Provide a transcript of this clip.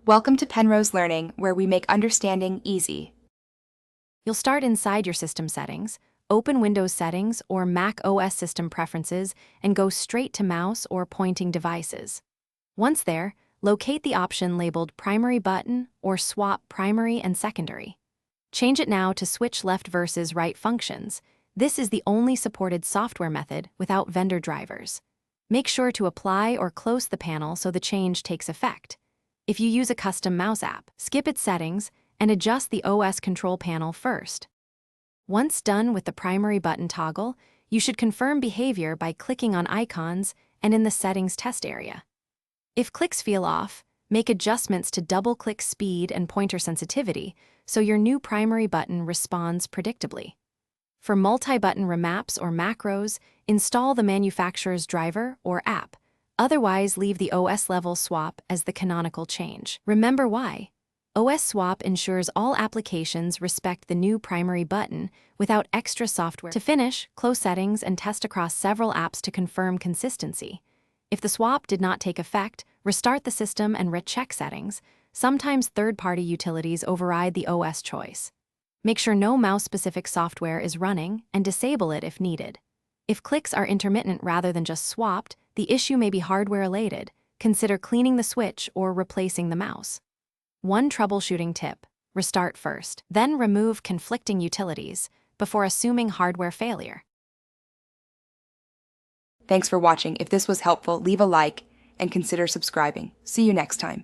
Welcome to Penrose Learning, where we make understanding easy. You'll start inside your system settings, open Windows Settings or Mac OS System Preferences, and go straight to mouse or pointing devices. Once there, locate the option labeled Primary Button or Swap Primary and Secondary. Change it now to Switch Left versus Right functions. This is the only supported software method without vendor drivers. Make sure to apply or close the panel so the change takes effect. If you use a custom mouse app, skip its settings and adjust the OS control panel first. Once done with the primary button toggle, you should confirm behavior by clicking on icons and in the settings test area. If clicks feel off, make adjustments to double-click speed and pointer sensitivity so your new primary button responds predictably. For multi-button remaps or macros, install the manufacturer's driver or app. Otherwise, leave the OS-level swap as the canonical change. Remember why. OS Swap ensures all applications respect the new primary button without extra software. To finish, close settings and test across several apps to confirm consistency. If the swap did not take effect, restart the system and recheck settings. Sometimes third-party utilities override the OS choice. Make sure no mouse-specific software is running and disable it if needed. If clicks are intermittent rather than just swapped, the issue may be hardware-related. Consider cleaning the switch or replacing the mouse. One troubleshooting tip: restart first, then remove conflicting utilities before assuming hardware failure. Thanks for watching. If this was helpful, leave a like and consider subscribing. See you next time.